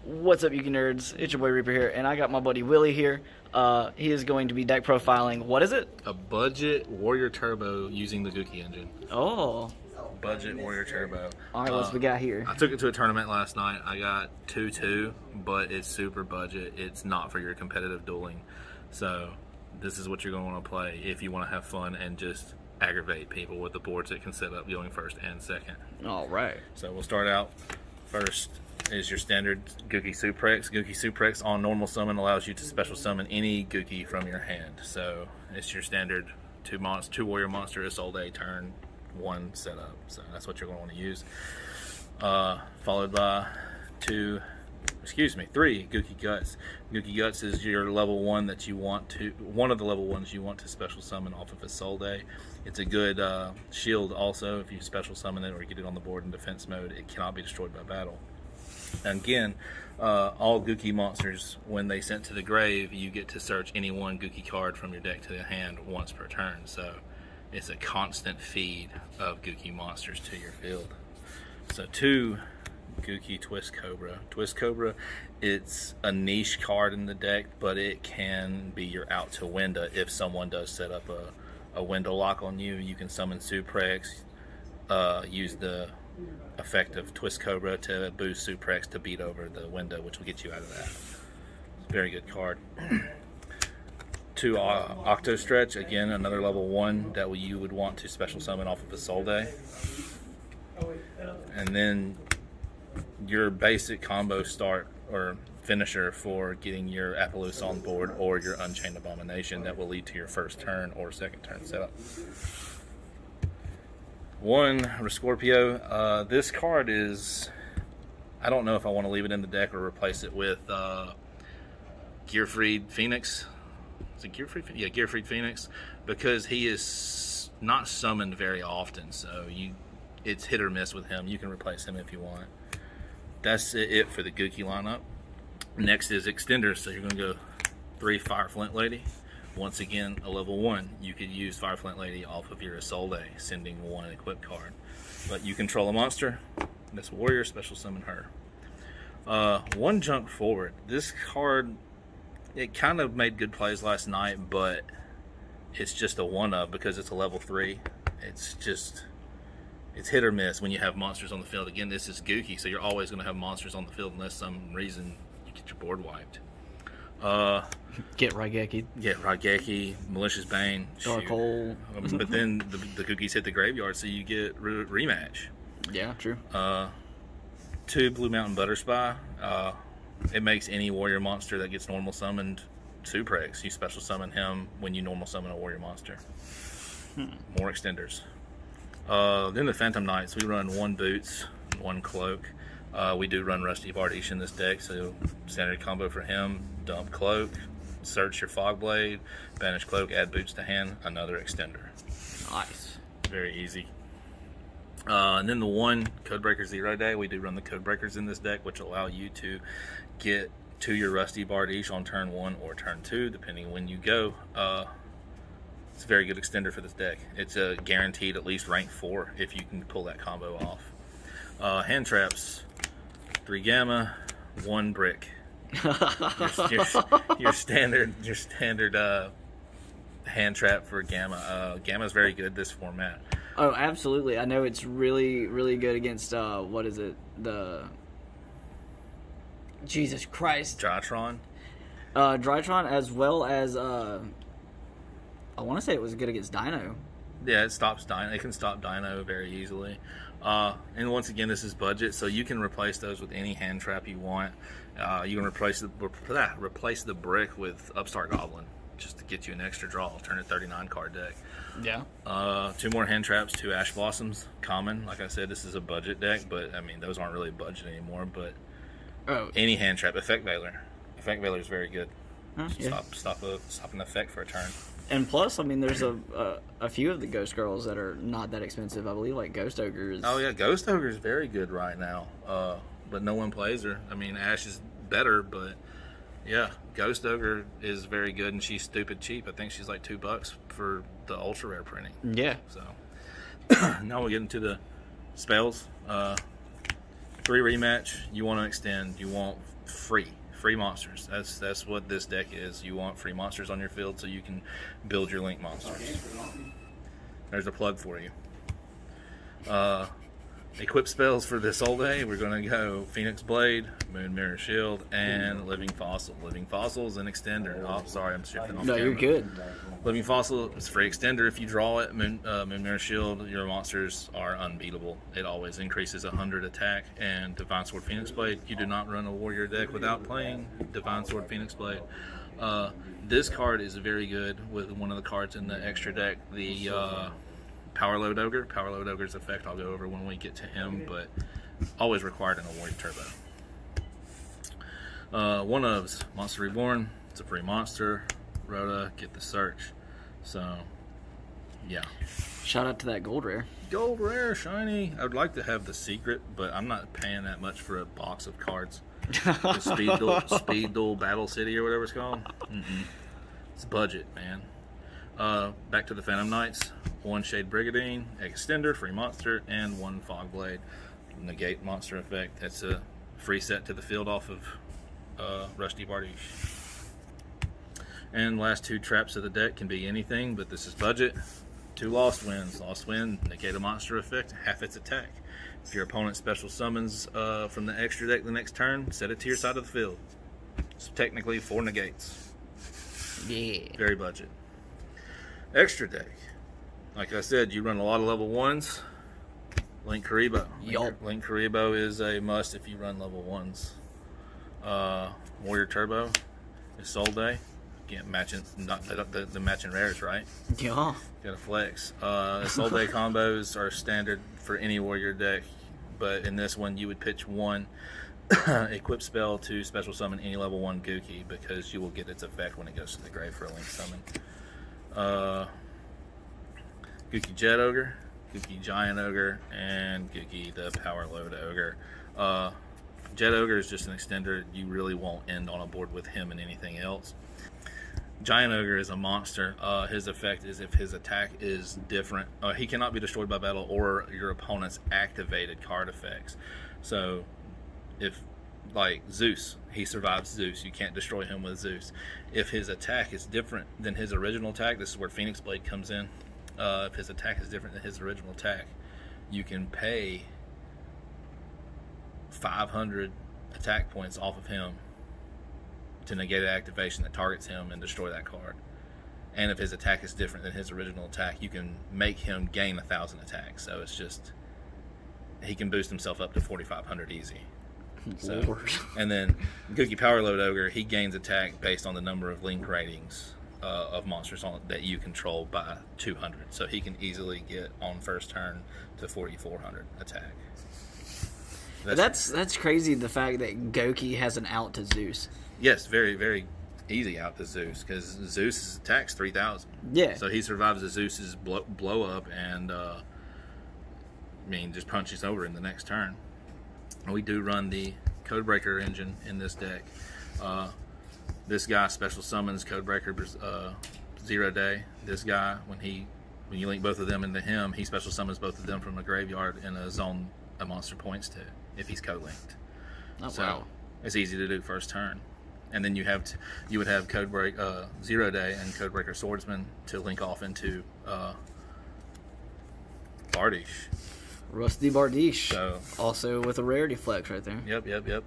What's up, Gouki nerds? It's your boy Reaper here, and I got my buddy Willie here. He is going to be deck profiling. What is it? A budget Warrior Turbo using the Gouki engine. Oh. Budget Warrior Turbo. All right, what's we got here? I took it to a tournament last night. I got 2-2, but it's super budget. It's not for your competitive dueling. So this is what you're going to want to play if you want to have fun and just aggravate people with the boards that can set up going first and second. All right. So we'll start out. First is your standard Gouki Suplex. Gouki Suplex on normal summon allows you to special summon any Gouki from your hand. So it's your standard two warrior monster Isolde turn one setup. So that's what you're going to want to use. Followed by three Gouki Guts. Gouki Guts is your level one that you want to, one of the level ones you want to special summon off of Isolde. It's a good shield also. If you special summon it or get it on the board in defense mode, it cannot be destroyed by battle. And again, all Gouki monsters, when they sent to the grave, you get to search any one Gouki card from your deck to the hand once per turn. So it's a constant feed of Gouki monsters to your field. So two Gouki Twist Cobra. Twist Cobra, it's a niche card in the deck, but it can be your out to window. If someone does set up a window lock on you, you can summon Suplex, use the effect of Twist Cobra to boost Suplex to beat over the window, which will get you out of that. Very good card. Two Octo Stretch, again another level one that you would want to special summon off of Isolde. And then your basic combo start or finisher for getting your Appaloosa on board or your Unchained Abomination that will lead to your first turn or second turn setup. One Rescorpio. This card is, I don't know if I want to leave it in the deck or replace it with Gearfried Phoenix. Is it Gearfried? Yeah, Gearfried Phoenix, because he is not summoned very often, so it's hit or miss with him. You can replace him if you want. That's it for the Gouki lineup. Next is extenders, so you're going to go 3 Fire Flint Lady. Once again, a level 1. You could use Fire Flint Lady off of your Isolde, sending 1 equipped card. But you control a monster, that's a warrior, special summon her. 1 Junk Forward. This card, it kind of made good plays last night, but it's just a 1-up because it's a level 3. It's hit or miss when you have monsters on the field. Again, this is Gouki, so you're always going to have monsters on the field unless some reason you get your board wiped. Get Raigeki. Get Raigeki, Malicious Bane. Dark Hole. But then the Goukis hit the graveyard, so you get rematch. Yeah, true. 2 Blue Mountain Butterspy. It makes any warrior monster that gets normal summoned Suplex. You special summon him when you normal summon a warrior monster. More extenders. Then the Phantom Knights, we run 1 Boots, 1 Cloak. We do run Rusty Bardiche in this deck, so standard combo for him, dump Cloak, search your Fog Blade, banish Cloak, add Boots to hand, another extender. Nice. Very easy. And then the 1 Codebreaker 0 Day, we do run the Codebreakers in this deck, which allow you to get to your Rusty Bardiche on turn 1 or turn 2, depending when you go. It's a very good extender for this deck. It's a guaranteed at least rank 4 if you can pull that combo off. Hand traps, 3 Gamma, 1 Brick. your standard hand trap for Gamma. Gamma is very good this format. Oh, absolutely. I know it's really, really good against what is it? Jesus Christ. Drytron. Drytron, as well as I want to say it was good against Dino. Yeah, it stops Dino. It can stop Dino very easily. And once again, this is budget, so you can replace those with any hand trap you want. You can replace the brick with Upstart Goblin just to get you an extra draw. Turn it 39 card deck. Yeah. 2 more hand traps, 2 Ash Blossoms, common. Like I said, this is a budget deck, but I mean those aren't really budget anymore. But any hand trap, Effect Veiler. Effect Veiler is very good. Yeah. Stop an effect for a turn. And plus, I mean, there's a few of the Ghost Girls that are not that expensive. I believe, like Ghost Ogre is... Oh, yeah, Ghost Ogre is very good right now. But no one plays her. I mean, Ash is better, but yeah, Ghost Ogre is very good, and she's stupid cheap. I think she's like $2 for the ultra rare printing. Yeah. So now we'll get into the spells. 3 rematch. You want to extend. You want free monsters. That's what this deck is. You want free monsters on your field so you can build your link monsters. There's a plug for you. Equip spells for this whole day. We're going to go Phoenix Blade, Moon Mirror Shield, and Living Fossil. Living Fossil is an extender. Oh, sorry, I'm shifting off camera. You're good. Living Fossil is free extender. If you draw it, Moon Mirror Shield, your monsters are unbeatable. It always increases 100 attack. And Divine Sword Phoenix Blade, you do not run a warrior deck without playing Divine Sword Phoenix Blade. This card is very good with one of the cards in the extra deck, the Power Load Ogre. Power Load Ogre's effect I'll go over when we get to him, but always required in a Warrior Turbo. One of's Monster Reborn. It's a free monster. Rhoda, get the search. So, yeah. Shout out to that gold rare. Gold rare, shiny. I would like to have the secret, but I'm not paying that much for a box of cards. The Speed Duel Battle City or whatever it's called. It's budget, man. Back to the Phantom Knights. 1 Shade Brigadine, Extender, free monster, and 1 Fog Blade. Negate monster effect. That's a free set to the field off of Rusty Bardiche. And last 2 traps of the deck can be anything, but this is budget. 2 Lost Winds. Lost Wind, negate a monster effect, half its attack. If your opponent special summons from the extra deck the next turn, set it to your side of the field. It's technically 4 negates. Yeah. Very budget. Extra deck. Like I said, you run a lot of level 1s. Link Karibo. Link Karibo is a must if you run level 1s. Warrior Turbo is Soul Day. Can't matching not the matching rares, right? Yeah. Gotta flex. Soul Day combos are standard for any warrior deck, but in this one you would pitch 1 equip spell to special summon any level 1 Gouki, because you will get its effect when it goes to the grave for a link summon. Gouki Jet Ogre, Gouki Giant Ogre, and Gouki the Power Load Ogre. Jet Ogre is just an extender. You really won't end on a board with him and anything else. Giant Ogre is a monster. His effect is if his attack is different, he cannot be destroyed by battle or your opponent's activated card effects. So if, like Zeus, he survives Zeus, you can't destroy him with Zeus. If his attack is different than his original attack, this is where Phoenix Blade comes in. If his attack is different than his original attack, you can pay 500 attack points off of him to negate an activation that targets him and destroy that card. And if his attack is different than his original attack, you can make him gain 1,000 attacks. So it's just, he can boost himself up to 4,500 easy. So, and then Gouki Power Load Ogre, he gains attack based on the number of link ratings of monsters that you control by 200. So he can easily get on first turn to 4,400 attack. That's crazy, the fact that Gouki has an out to Zeus. Yes, very, very easy out to Zeus, because Zeus attacks 3,000. Yeah. So he survives the Zeus's blow up and just punches over in the next turn. We do run the Codebreaker engine in this deck. This guy special summons Codebreaker 0 day. This guy, when you link both of them into him, he special summons both of them from the graveyard in a zone a monster points to, if he's co-linked. Oh, so wow. It's easy to do first turn. And then you would have Codebreak 0 day and Codebreaker Swordsman to link off into Bardiche. Rusty Bardiche. So, also with a rarity flex right there. Yep.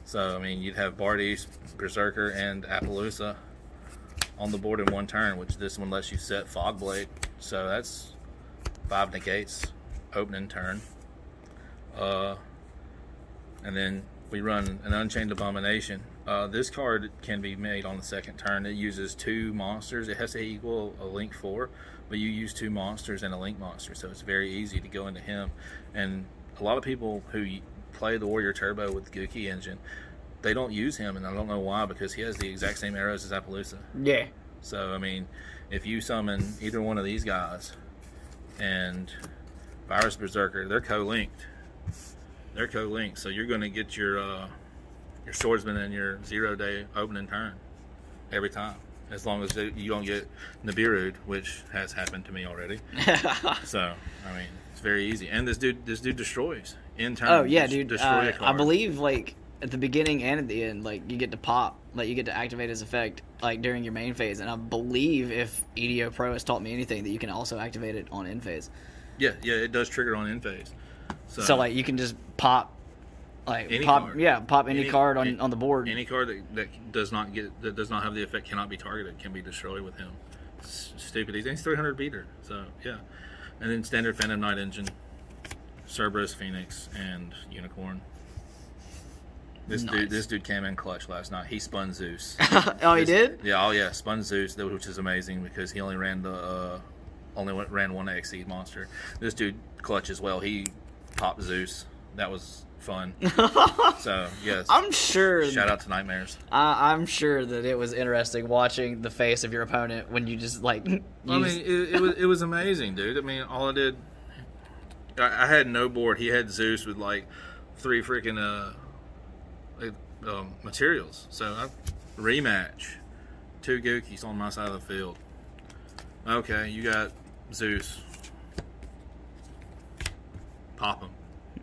So, I mean, you'd have Bardiche, Berserker, and Appaloosa on the board in one turn, which this one lets you set Fog Blade. So that's 5 negates, opening turn. And then we run an Unchained Abomination. This card can be made on the second turn. It uses 2 monsters. It has to equal a Link 4, but you use 2 monsters and a Link monster, so it's very easy to go into him. And a lot of people who play the Warrior Turbo with the Gouki engine, they don't use him, and I don't know why, because he has the exact same arrows as Appaloosa. Yeah. So, I mean, if you summon either one of these guys and Virus Berserker, they're co-linked. They're co-linked, so you're going to get your Swordsman and your 0 day opening turn every time. as long as you don't get Nibiru'd, which has happened to me already. So, I mean, it's very easy. And this dude destroys in turn. Oh yeah, dude. Destroy a card. I believe like at the beginning and at the end, like you get to pop, like you get to activate his effect like during your main phase. And I believe if EDO Pro has taught me anything, that you can also activate it on end phase. Yeah, it does trigger on end phase. So like you can just pop. Like any pop, card. yeah, pop any card on the board. Any card that does not have the effect cannot be targeted, can be destroyed with him. It's stupid. He's 300 beater, so yeah. And then standard Phantom Knight Engine, Cerberus, Phoenix, and Unicorn. This dude came in clutch last night. He spun Zeus. He did? Yeah, spun Zeus, which is amazing because he only ran ran one Exceed monster. This dude clutch as well. He popped Zeus. That was fun. So yes, I'm sure. Shout out to Nightmares. I'm sure that it was interesting watching the face of your opponent when you just like. I mean, it was amazing, dude. I mean, all I did, I had no board. He had Zeus with like 3 freaking materials. So I rematch 2 Goukis on my side of the field. Okay, you got Zeus. Pop him.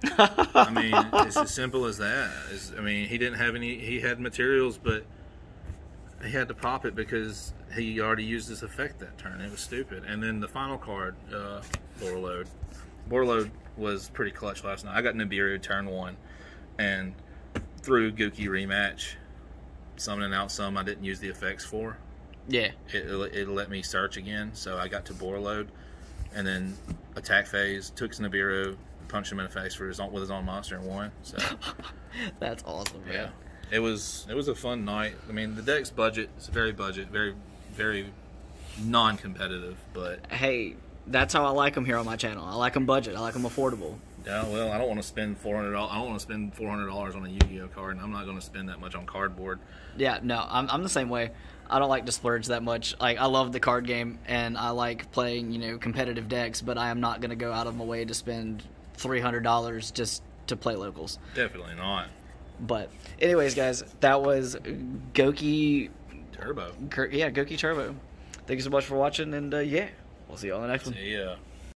I mean, it's as simple as that. I mean, he didn't have any. He had materials, but he had to pop it because he already used his effect that turn. It was stupid. And then the final card, Borload. Borload was pretty clutch last night. I got Nibiru turn 1, and through Gouki rematch, summoning out some I didn't use the effects for. Yeah. It let me search again, so I got to Borload, and then attack phase, took Nibiru, punched him in the face with his own monster and won. So that's awesome, man. Yeah, it was a fun night. I mean, the deck's budget is very very non-competitive, but hey, that's how I like them here on my channel. I like them budget. I like them affordable. Yeah, well, I don't want to spend $400. I don't want to spend $400 on a Yu-Gi-Oh card, and I'm not going to spend that much on cardboard. Yeah, no, I'm the same way. I don't like to splurge that much. Like, I love the card game, and I like playing, competitive decks, but I am not going to go out of my way to spend $300 just to play locals. Definitely not. But anyways, guys, that was Gouki Turbo. Yeah, Gouki Turbo. Thank you so much for watching, and yeah, we'll see you on the next one. See ya.